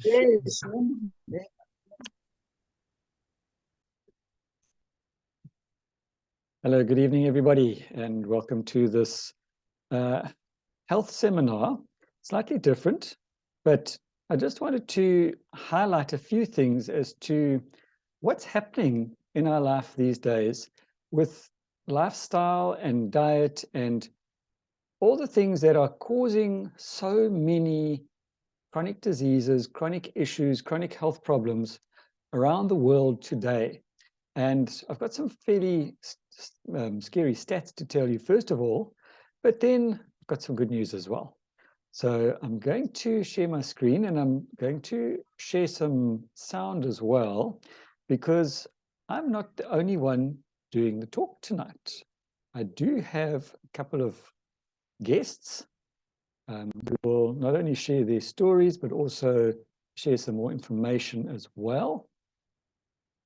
Yes. Hello, good evening, everybody, and welcome to this health seminar. Slightly different, but I just wanted to highlight a few things as to what's happening in our life these days with lifestyle and diet and all the things that are causing so many chronic diseases, chronic issues, chronic health problems around the world today. And I've got some fairly scary stats to tell you, first of all, but then I've got some good news as well. So I'm going to share my screen and I'm going to share some sound as well, because I'm not the only one doing the talk tonight. I do have a couple of guests who will not only share their stories, but also share some more information as well.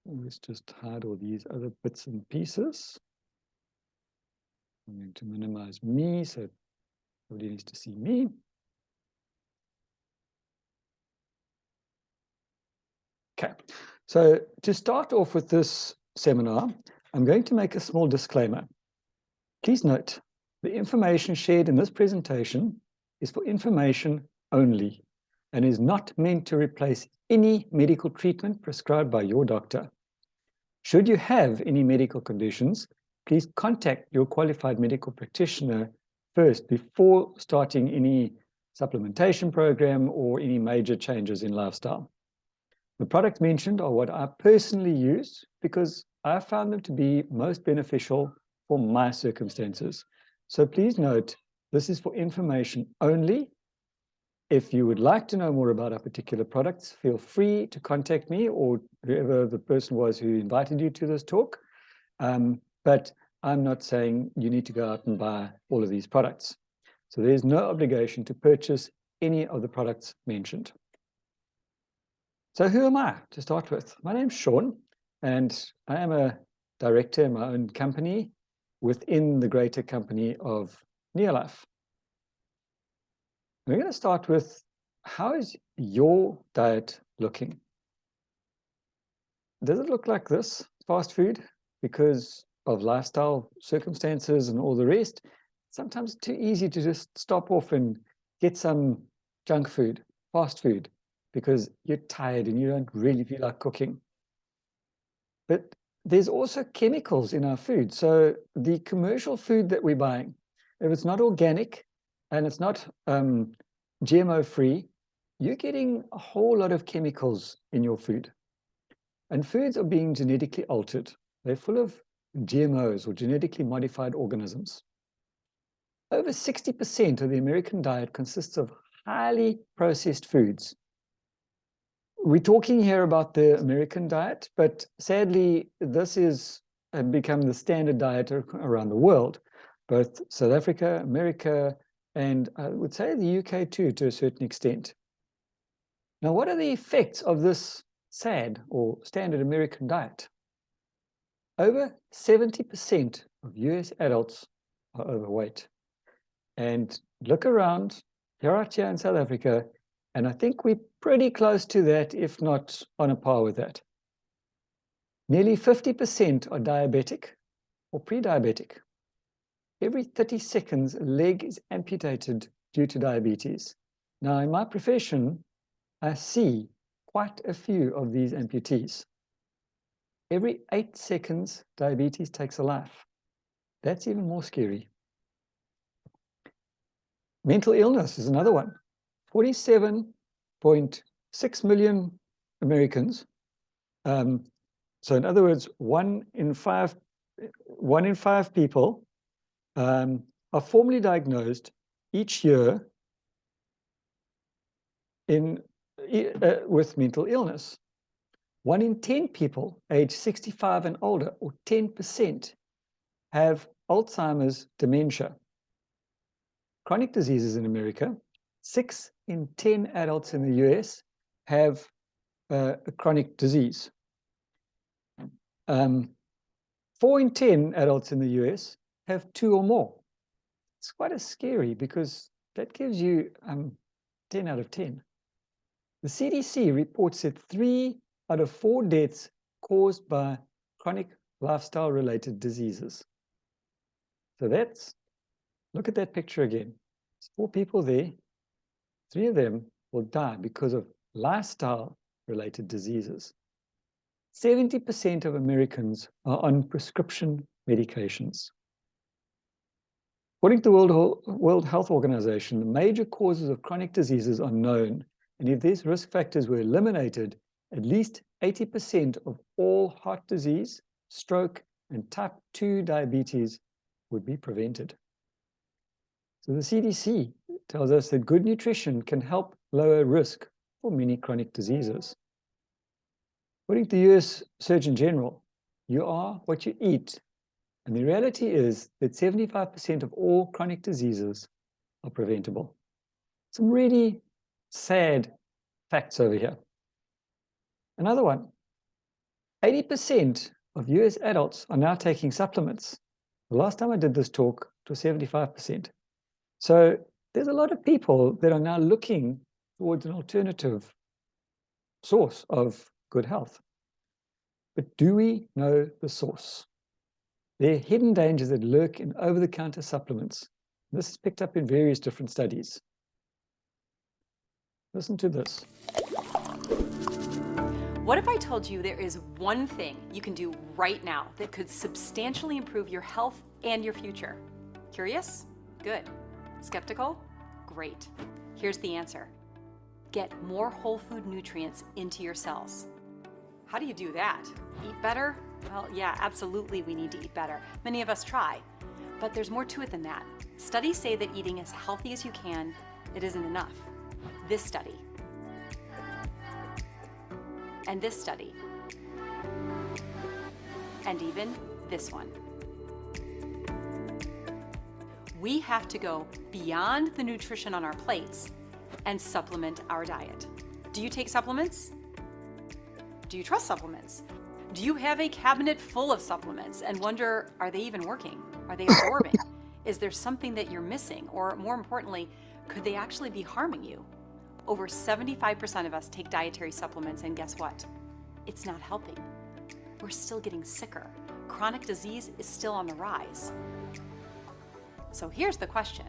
Let's just hide all these other bits and pieces. I'm going to minimize me so everybody needs to see me. Okay, so to start off with this seminar, I'm going to make a small disclaimer. Please note, the information shared in this presentation is for information only and is not meant to replace any medical treatment prescribed by your doctor. Should you have any medical conditions, please contact your qualified medical practitioner first before starting any supplementation program or any major changes in lifestyle. The products mentioned are what I personally use because I found them to be most beneficial for my circumstances. So please note, this is for information only. If you would like to know more about our particular products, feel free to contact me or whoever the person was who invited you to this talk. But I'm not saying you need to go out and buy all of these products. So there's no obligation to purchase any of the products mentioned. So who am I to start with? My name's Sean, and I am a director in my own company within the greater company of Neolife. We're going to start with, how is your diet looking? Does it look like this, fast food, because of lifestyle circumstances and all the rest? Sometimes it's too easy to just stop off and get some junk food, fast food, because you're tired and you don't really feel like cooking. But there's also chemicals in our food. So the commercial food that we're buying, if it's not organic and it's not GMO free, you're getting a whole lot of chemicals in your food. And foods are being genetically altered. They're full of GMOs or genetically modified organisms. Over 60% of the American diet consists of highly processed foods. We're talking here about the American diet, but sadly, this is become the standard diet around the world, both South Africa, America, and I would say the UK too, to a certain extent. Now, what are the effects of this SAD or standard American diet? Over 70% of US adults are overweight. And look around, right here in South Africa, and I think we're pretty close to that, if not on a par with that. Nearly 50% are diabetic or pre-diabetic. Every 30 seconds, a leg is amputated due to diabetes. Now, in my profession, I see quite a few of these amputees. Every 8 seconds, diabetes takes a life. That's even more scary. Mental illness is another one. 47.6 million Americans. So in other words, one in five people are formally diagnosed each year with mental illness. 1 in 10 people aged 65 and older, or 10%, have Alzheimer's dementia. Chronic diseases in America, 6 in 10 adults in the US have a chronic disease. 4 in 10 adults in the US have 2 or more. It's quite scary because that gives you 10 out of 10. The CDC reports that 3 out of 4 deaths caused by chronic lifestyle-related diseases. So look at that picture again. There's 4 people there. 3 of them will die because of lifestyle-related diseases. 70% of Americans are on prescription medications. According to the World Health Organization, the major causes of chronic diseases are known, and if these risk factors were eliminated, at least 80% of all heart disease, stroke, and type 2 diabetes would be prevented. So the CDC tells us that good nutrition can help lower risk for many chronic diseases. According to the US Surgeon General, you are what you eat. And the reality is that 75% of all chronic diseases are preventable. Some really sad facts over here. Another one, 80% of US adults are now taking supplements. The last time I did this talk, it was 75%. So there's a lot of people that are now looking towards an alternative source of good health. But do we know the source? There are hidden dangers that lurk in over-the-counter supplements. This is picked up in various different studies. Listen to this. What if I told you there is one thing you can do right now that could substantially improve your health and your future? Curious? Good. Skeptical? Great. Here's the answer. Get more whole food nutrients into your cells. How do you do that? Eat better? Well, yeah, absolutely we need to eat better. Many of us try, but there's more to it than that. Studies say that eating as healthy as you can, it isn't enough. This study, and this study, and even this one. We have to go beyond the nutrition on our plates and supplement our diet. Do you take supplements? Do you trust supplements? Do you have a cabinet full of supplements and wonder, are they even working? Are they absorbing? Is there something that you're missing? Or more importantly, could they actually be harming you? Over 75% of us take dietary supplements, and guess what? It's not helping. We're still getting sicker. Chronic disease is still on the rise. So here's the question.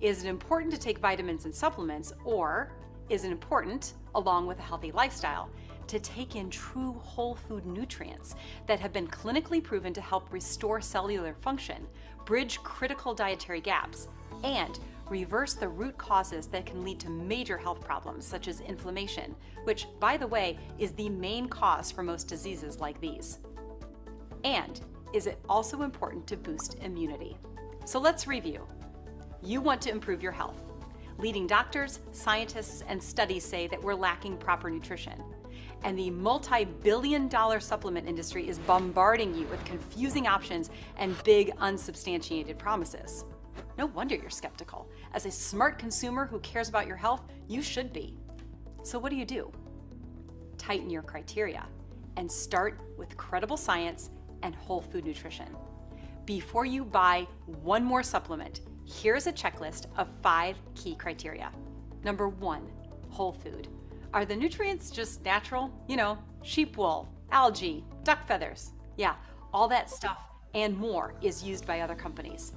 Is it important to take vitamins and supplements, or is it important, along with a healthy lifestyle, to take in true whole food nutrients that have been clinically proven to help restore cellular function, bridge critical dietary gaps, and reverse the root causes that can lead to major health problems such as inflammation, which, by the way, is the main cause for most diseases like these? And is it also important to boost immunity? So let's review. You want to improve your health. Leading doctors, scientists, and studies say that we're lacking proper nutrition. And the multi-billion-dollar supplement industry is bombarding you with confusing options and big unsubstantiated promises. No wonder you're skeptical. As a smart consumer who cares about your health, you should be. So what do? Tighten your criteria and start with credible science and whole food nutrition. Before you buy one more supplement, here's a checklist of 5 key criteria. Number 1, whole food. Are the nutrients just natural? You know, sheep wool, algae, duck feathers. Yeah, all that stuff and more is used by other companies.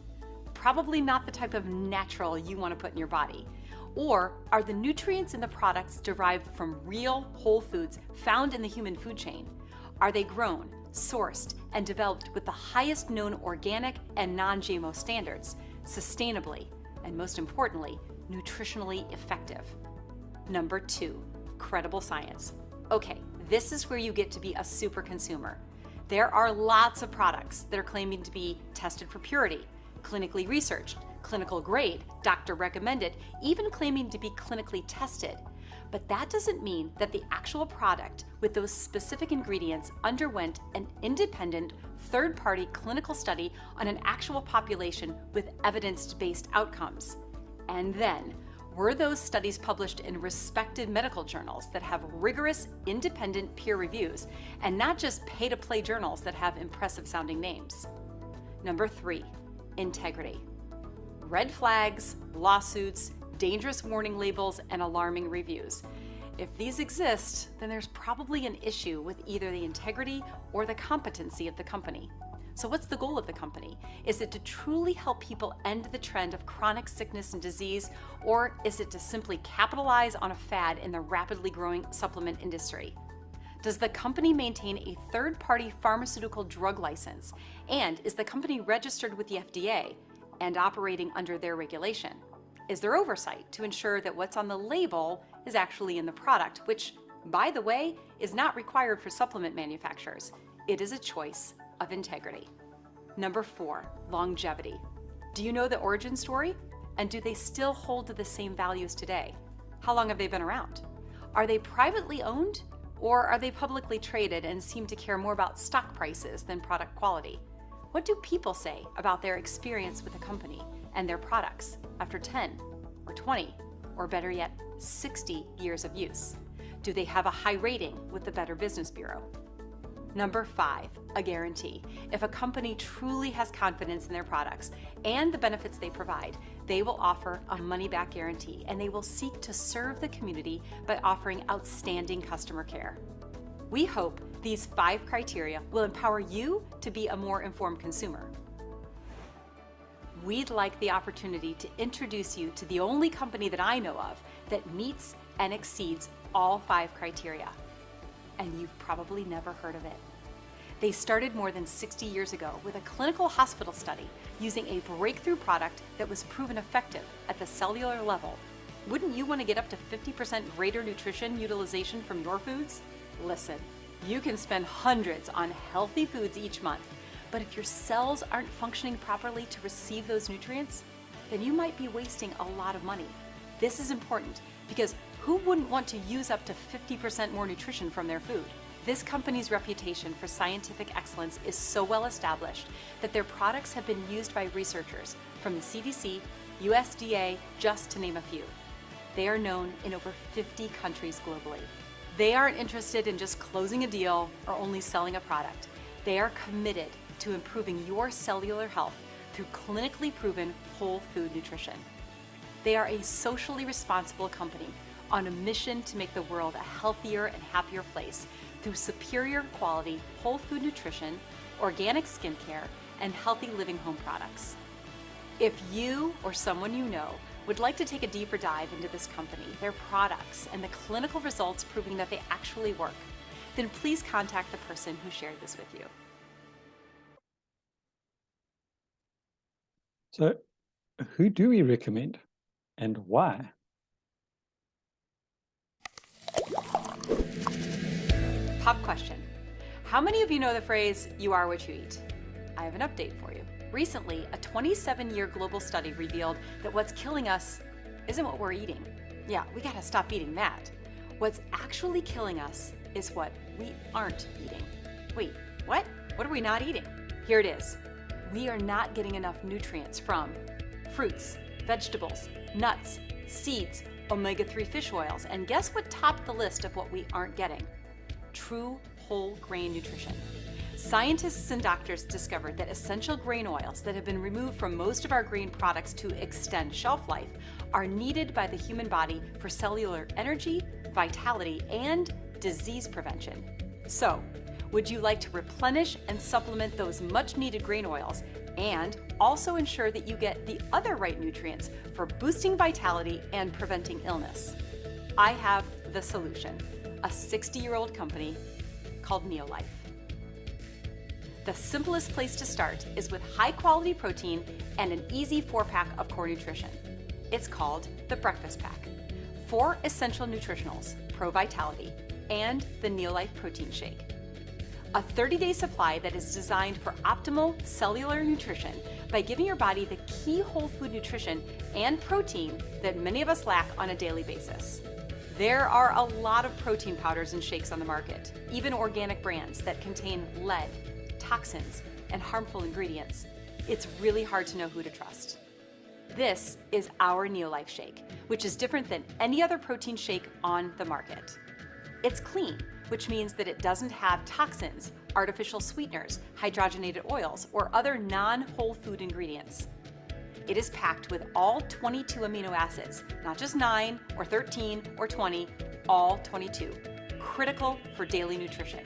Probably not the type of natural you want to put in your body. Or are the nutrients in the products derived from real whole foods found in the human food chain? Are they grown, sourced, and developed with the highest known organic and non-GMO standards, sustainably, and most importantly, nutritionally effective? Number 2, credible science. Okay, this is where you get to be a super consumer. There are lots of products that are claiming to be tested for purity, clinically researched, clinical grade, doctor recommended, even claiming to be clinically tested. But that doesn't mean that the actual product with those specific ingredients underwent an independent third-party clinical study on an actual population with evidence-based outcomes. And then, were those studies published in respected medical journals that have rigorous, independent peer reviews, and not just pay-to-play journals that have impressive-sounding names? Number 3, integrity. Red flags, lawsuits, dangerous warning labels, and alarming reviews. If these exist, then there's probably an issue with either the integrity or the competency of the company. So what's the goal of the company? Is it to truly help people end the trend of chronic sickness and disease, or is it to simply capitalize on a fad in the rapidly growing supplement industry? Does the company maintain a third-party pharmaceutical drug license? And is the company registered with the FDA and operating under their regulation? Is there oversight to ensure that what's on the label is actually in the product, which, by the way, is not required for supplement manufacturers? It is a choice of integrity. Number 4, longevity. Do you know the origin story? And do they still hold to the same values today? How long have they been around? Are they privately owned, or are they publicly traded and seem to care more about stock prices than product quality? What do people say about their experience with a company and their products after 10 or 20, or better yet, 60 years of use? Do they have a high rating with the Better Business Bureau? Number 5, a guarantee. If a company truly has confidence in their products and the benefits they provide, they will offer a money-back guarantee, and they will seek to serve the community by offering outstanding customer care. We hope these 5 criteria will empower you to be a more informed consumer. We'd like the opportunity to introduce you to the only company that I know of that meets and exceeds all 5 criteria. And you've probably never heard of it. They started more than 60 years ago with a clinical hospital study using a breakthrough product that was proven effective at the cellular level. Wouldn't you want to get up to 50% greater nutrition utilization from your foods? Listen, you can spend hundreds on healthy foods each month, but if your cells aren't functioning properly to receive those nutrients, then you might be wasting a lot of money. This is important because who wouldn't want to use up to 50% more nutrition from their food? This company's reputation for scientific excellence is so well established that their products have been used by researchers from the CDC, USDA, just to name a few. They are known in over 50 countries globally. They aren't interested in just closing a deal or only selling a product. They are committed to improving your cellular health through clinically proven whole food nutrition. They are a socially responsible company on a mission to make the world a healthier and happier place through superior quality whole food nutrition, organic skincare, and healthy living home products. If you or someone you know would like to take a deeper dive into this company, their products, and the clinical results proving that they actually work, then please contact the person who shared this with you. So, who do we recommend and why? Pop question. How many of you know the phrase, "You are what you eat"? I have an update for you. Recently, a 27-year global study revealed that what's killing us isn't what we're eating. Yeah, we gotta stop eating that. What's actually killing us is what we aren't eating. Wait, what? What are we not eating? Here it is. We are not getting enough nutrients from fruits, vegetables, nuts, seeds, omega-3 fish oils, and guess what topped the list of what we aren't getting? True whole grain nutrition. Scientists and doctors discovered that essential grain oils that have been removed from most of our grain products to extend shelf life are needed by the human body for cellular energy, vitality, and disease prevention. So, would you like to replenish and supplement those much-needed grain oils and also ensure that you get the other right nutrients for boosting vitality and preventing illness? I have the solution, a 60-year-old company called Neolife. The simplest place to start is with high-quality protein and an easy 4-pack of core nutrition. It's called the Breakfast Pack. 4 essential nutritionals, Pro Vitality, and the Neolife Protein Shake. A 30-day supply that is designed for optimal cellular nutrition by giving your body the key whole food nutrition and protein that many of us lack on a daily basis. There are a lot of protein powders and shakes on the market, even organic brands that contain lead, toxins, and harmful ingredients. It's really hard to know who to trust. This is our Neolife Shake, which is different than any other protein shake on the market. It's clean, which means that it doesn't have toxins, artificial sweeteners, hydrogenated oils, or other non-whole food ingredients. It is packed with all 22 amino acids, not just 9 or 13 or 20, all 22, critical for daily nutrition,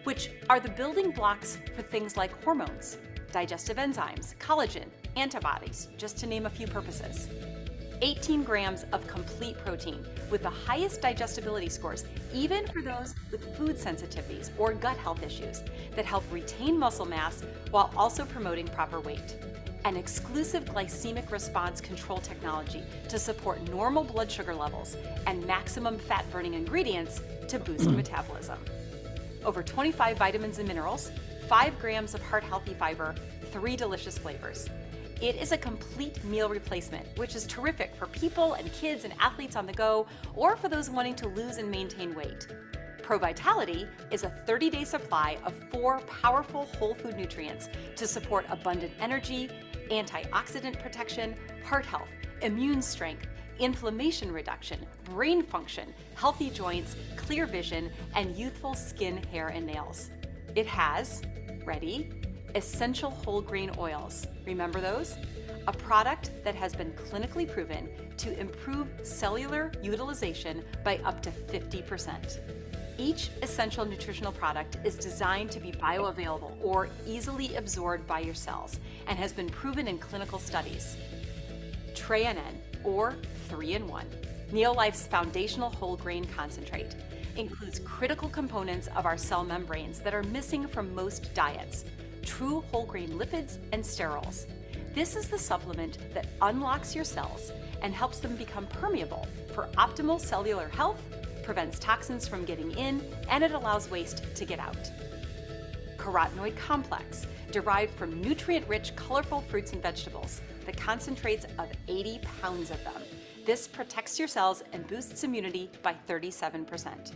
which are the building blocks for things like hormones, digestive enzymes, collagen, antibodies, just to name a few purposes. 18 grams of complete protein with the highest digestibility scores, even for those with food sensitivities or gut health issues, that help retain muscle mass while also promoting proper weight. An exclusive glycemic response control technology to support normal blood sugar levels and maximum fat-burning ingredients to boost metabolism. Over 25 vitamins and minerals, 5 grams of heart-healthy fiber, 3 delicious flavors. It is a complete meal replacement, which is terrific for people and kids and athletes on the go, or for those wanting to lose and maintain weight. ProVitality is a 30-day supply of 4 powerful whole food nutrients to support abundant energy, antioxidant protection, heart health, immune strength, inflammation reduction, brain function, healthy joints, clear vision, and youthful skin, hair, and nails. It has, ready, essential whole grain oils. Remember those? A product that has been clinically proven to improve cellular utilization by up to 50%. Each essential nutritional product is designed to be bioavailable or easily absorbed by your cells and has been proven in clinical studies. TreaNN, or 3-in-1, Neolife's foundational whole grain concentrate, includes critical components of our cell membranes that are missing from most diets: true whole grain lipids and sterols. This is the supplement that unlocks your cells and helps them become permeable for optimal cellular health, prevents toxins from getting in, and it allows waste to get out. Carotenoid complex, derived from nutrient-rich, colorful fruits and vegetables, the concentrates of 80 pounds of them. This protects your cells and boosts immunity by 37%.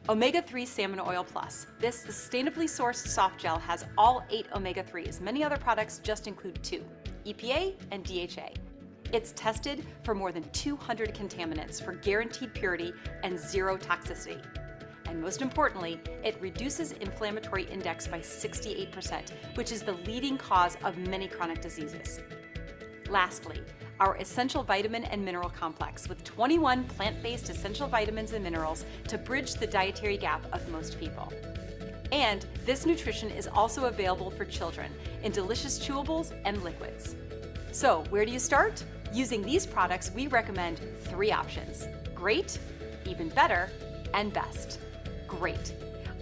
Omega-3 Salmon Oil Plus. This sustainably sourced soft gel has all 8 omega-3s. Many other products just include 2, EPA and DHA. It's tested for more than 200 contaminants for guaranteed purity and 0 toxicity. And most importantly, it reduces inflammatory index by 68%, which is the leading cause of many chronic diseases. Lastly, our essential vitamin and mineral complex with 21 plant-based essential vitamins and minerals to bridge the dietary gap of most people. And this nutrition is also available for children in delicious chewables and liquids. So where do you start? Using these products, we recommend 3 options: great, even better, and best. Great.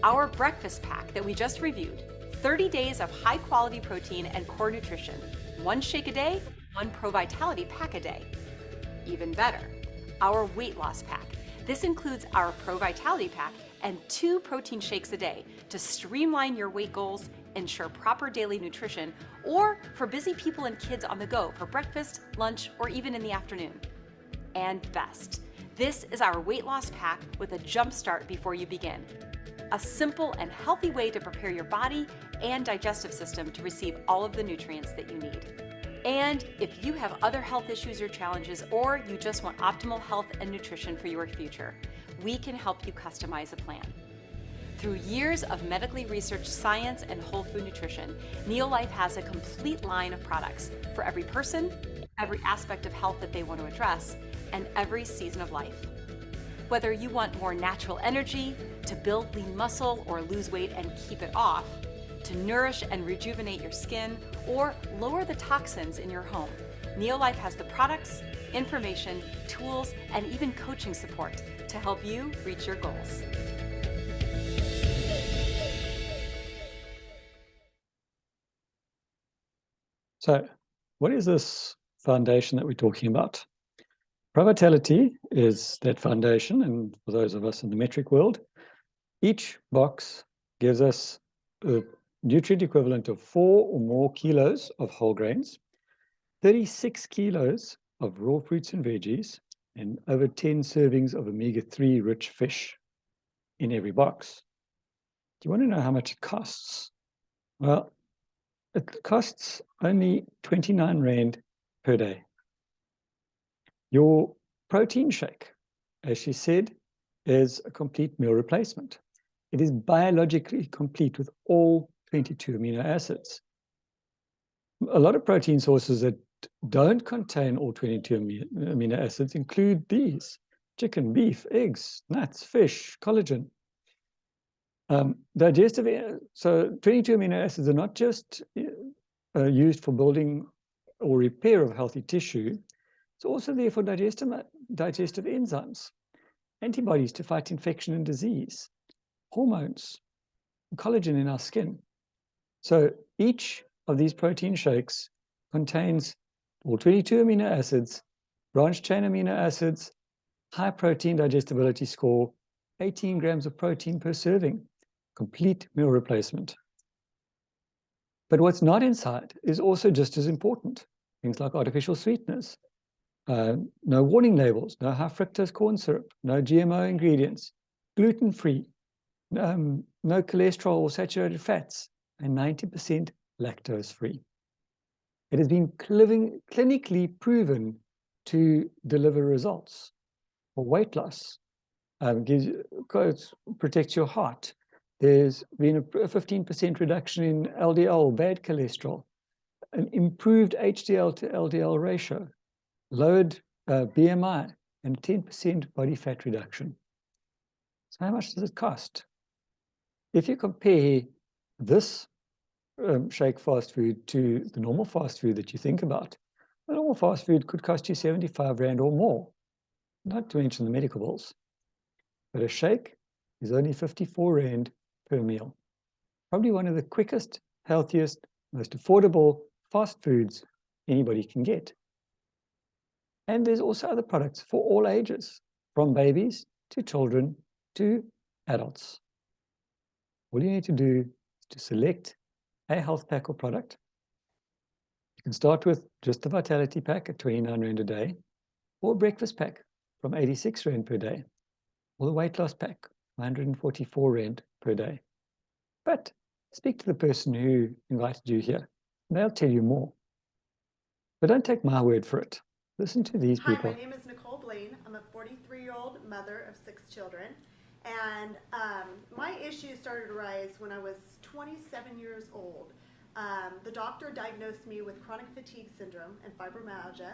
Our breakfast pack that we just reviewed, 30 days of high-quality protein and core nutrition, 1 shake a day, 1 ProVitality pack a day. Even better, our weight loss pack. This includes our ProVitality pack and 2 protein shakes a day to streamline your weight goals, ensure proper daily nutrition, or for busy people and kids on the go for breakfast, lunch, or even in the afternoon. And best, this is our weight loss pack with a jump start before you begin. A simple and healthy way to prepare your body and digestive system to receive all of the nutrients that you need. And if you have other health issues or challenges, or you just want optimal health and nutrition for your future, we can help you customize a plan. Through years of medically researched science and whole food nutrition, Neolife has a complete line of products for every person, every aspect of health that they want to address, and every season of life. Whether you want more natural energy, to build lean muscle or lose weight and keep it off, to nourish and rejuvenate your skin, or lower the toxins in your home, Neolife has the products, information, tools, and even coaching support to help you reach your goals. So, what is this foundation that we're talking about? ProVitality is that foundation, and for those of us in the metric world, each box gives us a nutrient equivalent of 4 or more kilos of whole grains, 36 kilos of raw fruits and veggies, and over 10 servings of omega-3 rich fish in every box. Do you want to know how much it costs? Well, it costs only 29 Rand per day. Your protein shake, as she said, is a complete meal replacement. It is biologically complete with all 22 amino acids. A lot of protein sources that don't contain all 22 amino acids include these: chicken, beef, eggs, nuts, fish, collagen. So 22 amino acids are not just used for building or repair of healthy tissue. It's also there for digestive enzymes, antibodies to fight infection and disease, hormones, collagen in our skin. So each of these protein shakes contains all 22 amino acids, branched chain amino acids, high protein digestibility score, 18 grams of protein per serving, complete meal replacement. But what's not inside is also just as important. Things like artificial sweeteners, no warning labels, no high fructose corn syrup, no GMO ingredients, gluten-free, no cholesterol or saturated fats, and 90% lactose-free. It has been clinically proven to deliver results for weight loss, protects your heart. There's been a 15% reduction in LDL, bad cholesterol, an improved HDL to LDL ratio, lowered BMI, and 10% body fat reduction. So how much does it cost? If you compare this shake fast food to the normal fast food that you think about, the normal fast food could cost you 75 Rand or more, not to mention the medical bills. But a shake is only 54 Rand per meal. Probably one of the quickest, healthiest, most affordable fast foods anybody can get. And there's also other products for all ages, from babies to children to adults. All you need to do is to select a health pack or product. You can start with just the Vitality Pack at 29 Rand a day, or a breakfast pack from 86 Rand per day, or the weight loss pack, 144 Rand per day. But speak to the person who invited you here, and they'll tell you more. But don't take my word for it. Listen to these people. Hi, my name is Nicole Blaine. I'm a 43-year-old mother of 6 children. And my issues started to rise when I was 27 years old. The doctor diagnosed me with chronic fatigue syndrome and fibromyalgia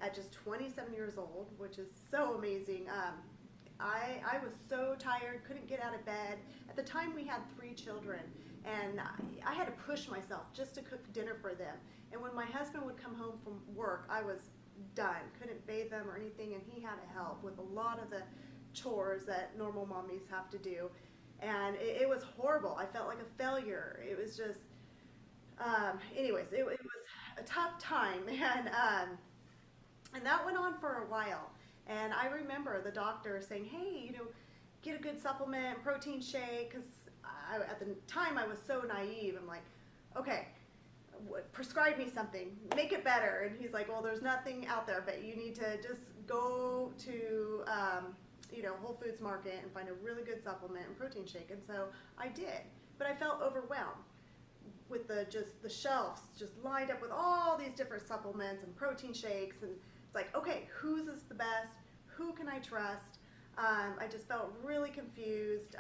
at just 27 years old, which is so amazing. I was so tired, couldn't get out of bed. At the time, we had 3 children, and I had to push myself just to cook dinner for them. And when my husband would come home from work, I was done, couldn't bathe them or anything, and he had to help with a lot of the chores that normal mommies have to do. And it was horrible. I felt like a failure. It was just, anyways, it was a tough time. And that went on for a while. And I remember the doctor saying, hey, get a good supplement, protein shake, because at the time I was so naive. I'm like, okay, prescribe me something, make it better. And he's like, well, there's nothing out there, but you need to just go to Whole Foods Market and find a really good supplement and protein shake. And so I did, but I felt overwhelmed with the shelves just lined up with all these different supplements and protein shakes. And it's like, okay, whose is the best? Who can I trust? I just felt really confused.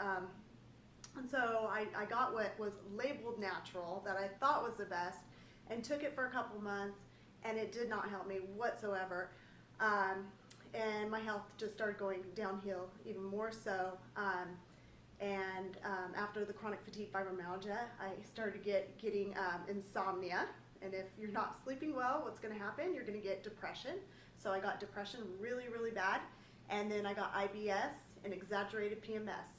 And so I got what was labeled natural that I thought was the best and took it for a couple months, and it did not help me whatsoever. And my health just started going downhill even more so. After the chronic fatigue fibromyalgia, I started getting insomnia. And if you're not sleeping well, what's going to happen? You're going to get depression. So I got depression really, really bad. And then I got IBS and exaggerated PMS.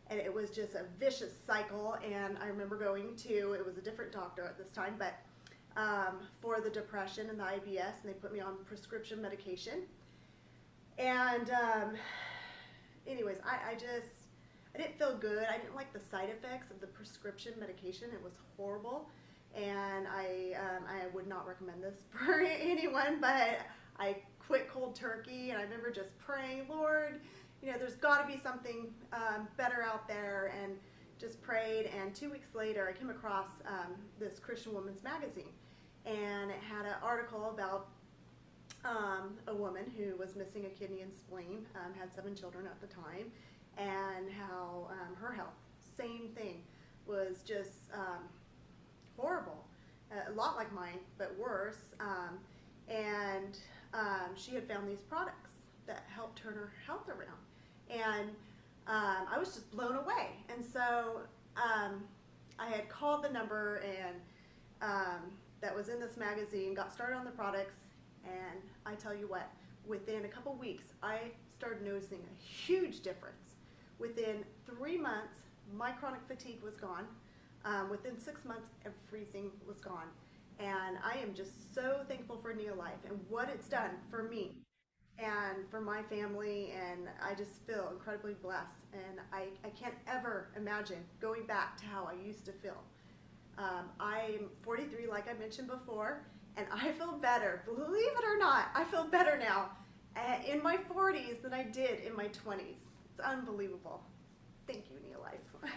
And it was just a vicious cycle. And I remember it was a different doctor at this time, but for the depression and the IBS, and they put me on prescription medication. And anyways, I didn't feel good. I didn't like the side effects of the prescription medication. It was horrible. And I would not recommend this for anyone, but I quit cold turkey. And I remember just praying, Lord, there's got to be something better out there, and just prayed. And 2 weeks later, I came across this Christian Woman's Magazine, and it had an article about a woman who was missing a kidney and spleen, had 7 children at the time, and how her health, same thing, was just horrible, a lot like mine, but worse. She had found these products, that helped turn her health around. And I was just blown away. And so I had called the number and that was in this magazine, got started on the products, and I tell you what, within a couple weeks, I started noticing a huge difference. Within 3 months, my chronic fatigue was gone. Within 6 months, everything was gone. And I am just so thankful for Neolife and what it's done for me and for my family, and I just feel incredibly blessed. And I can't ever imagine going back to how I used to feel. I'm 43, like I mentioned before, and I feel better. Believe it or not, I feel better now in my 40s than I did in my 20s. It's unbelievable. Thank you, Neolife.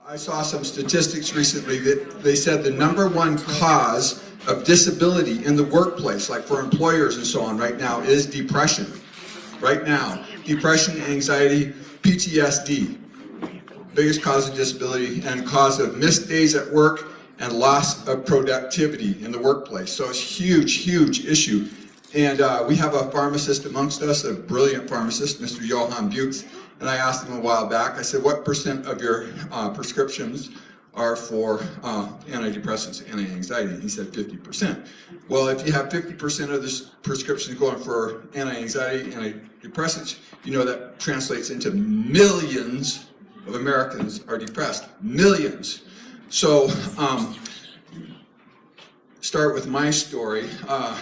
I saw some statistics recently that they said the #1 cause of disability in the workplace, like for employers and so on right now, is depression. Right now, depression, anxiety, PTSD, biggest cause of disability and cause of missed days at work and loss of productivity in the workplace. So it's a huge, huge issue. And we have a pharmacist amongst us, a brilliant pharmacist, Mr. Johan Bukes, and I asked him a while back, I said, what % of your prescriptions are for antidepressants and anti-anxiety? He said 50%. Well, if you have 50% of this prescriptions going for anti-anxiety, antidepressants, you know that translates into millions of Americans are depressed. Millions. So, start with my story. A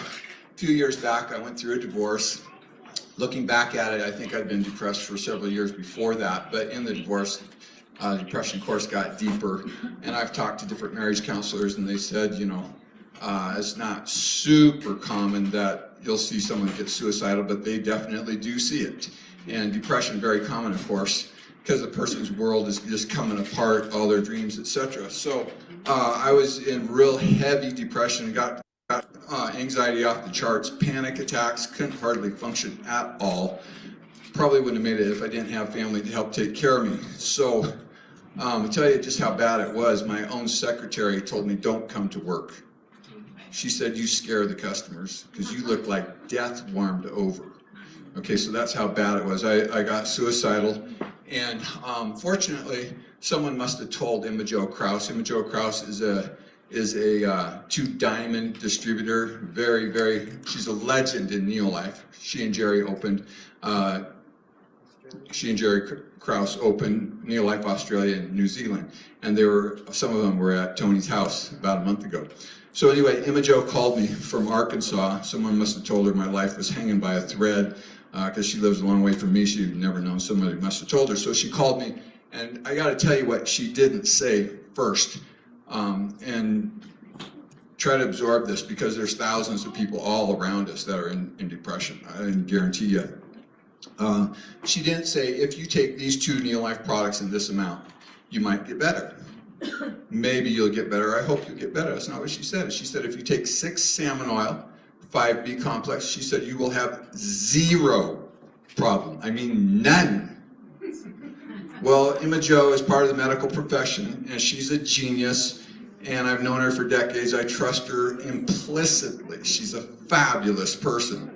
few years back, I went through a divorce. Looking back at it, I think I'd been depressed for several years before that, but in the divorce, depression course got deeper. And I've talked to different marriage counselors, and they said, you know, it's not super common that you'll see someone get suicidal, but they definitely do see it. And depression, very common, of course, because the person's world is just coming apart, all their dreams, etc. So I was in real heavy depression, got anxiety off the charts, panic attacks, couldn't hardly function at all. Probably wouldn't have made it if I didn't have family to help take care of me. So I'll tell you just how bad it was. My own secretary told me, don't come to work. She said, you scare the customers because you look like death warmed over. Okay, so that's how bad it was. I got suicidal, and fortunately, someone must have told Emma Jo Krause. Emma Jo Krause is a two-diamond distributor. She's a legend in Neolife. She and Jerry Krause opened Neolife Australia and New Zealand, and some of them were at Tony's house about a month ago. So anyway, Emma Jo called me from Arkansas. Someone must have told her my life was hanging by a thread because she lives a long way from me. She'd never known. Somebody must have told her. So she called me, and I got to tell you what she didn't say first. And try to absorb this because there's thousands of people all around us that are in depression. I can guarantee you. She didn't say, if you take these 2 Neolife products in this amount, you might get better. Maybe you'll get better. I hope you'll get better. That's not what she said. She said, if you take 6 salmon oil, 5B complex, she said you will have 0 problem. I mean, none. Well, Emma Jo is part of the medical profession, and she's a genius, and I've known her for decades. I trust her implicitly. She's a fabulous person.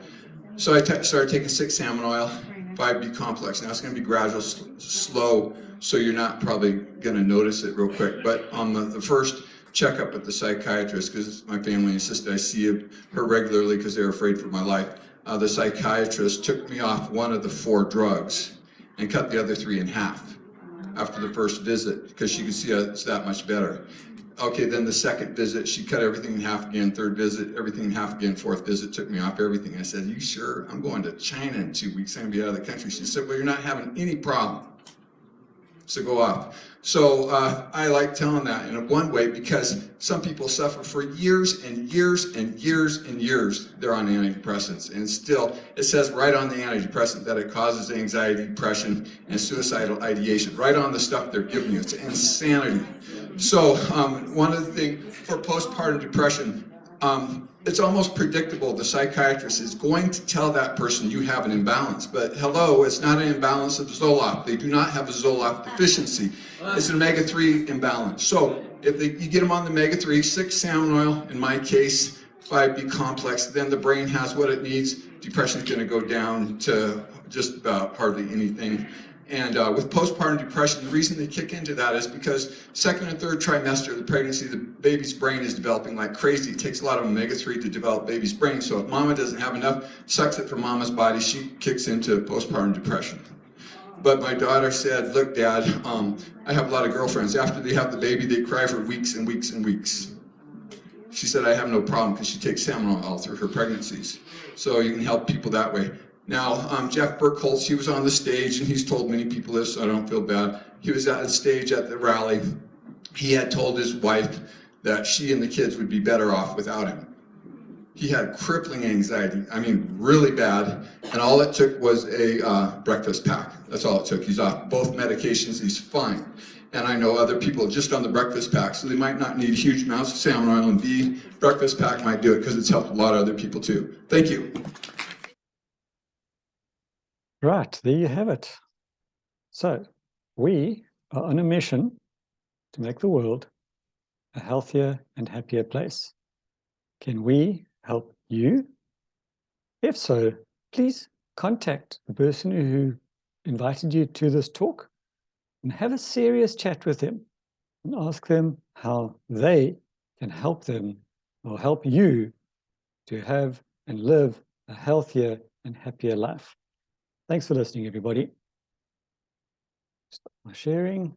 So I started taking 6 salmon oil, 5B complex. Now it's going to be gradual, slow, so you're not probably going to notice it real quick. But on the first checkup at the psychiatrist, because my family insisted I see her regularly because they were afraid for my life, the psychiatrist took me off one of the 4 drugs and cut the other 3 in half after the first visit because she could see it's that much better. Okay, then the second visit, she cut everything in half again. Third visit, everything in half again. Fourth visit, took me off everything. I said, you sure? I'm going to China in 2 weeks. I'm going to be out of the country. She said, well, you're not having any problem. So go off. So I like telling that in one way because some people suffer for years and years and years and years. They're on antidepressants, and still it says right on the antidepressant that it causes anxiety, depression, and suicidal ideation. Right on the stuff they're giving you. It's insanity. So one of the things for postpartum depression, it's almost predictable. The psychiatrist is going to tell that person you have an imbalance. But hello, it's not an imbalance of Zoloft. They do not have a Zoloft deficiency. It's an omega-3 imbalance. So if you get them on the omega-3, 6 salmon oil, in my case, 5B complex, then the brain has what it needs. Depression is going to go down to just about hardly anything. And with postpartum depression, the reason they kick into that is because second and third trimester of the pregnancy, the baby's brain is developing like crazy. It takes a lot of omega-3 to develop baby's brain. So if mama doesn't have enough, sucks it from mama's body, she kicks into postpartum depression. But my daughter said, look, Dad, I have a lot of girlfriends. After they have the baby, they cry for weeks and weeks and weeks. She said, I have no problem because she takes salmon oil all through her pregnancies. So you can help people that way. Now, Jeff Burkholz, he was on the stage, and he's told many people this, so I don't feel bad. He was at the stage at the rally. He had told his wife that she and the kids would be better off without him. He had crippling anxiety, I mean, really bad, and all it took was a breakfast pack. That's all it took. He's off both medications, he's fine. And I know other people just on the breakfast pack, so they might not need huge amounts of salmon oil, and the breakfast pack might do it because it's helped a lot of other people too. Thank you. Right, there you have it. So we are on a mission to make the world a healthier and happier place. Can we help you? If so, please contact the person who invited you to this talk and have a serious chat with them and ask them how they can help them or help you to have and live a healthier and happier life. Thanks for listening, everybody. Stop my sharing.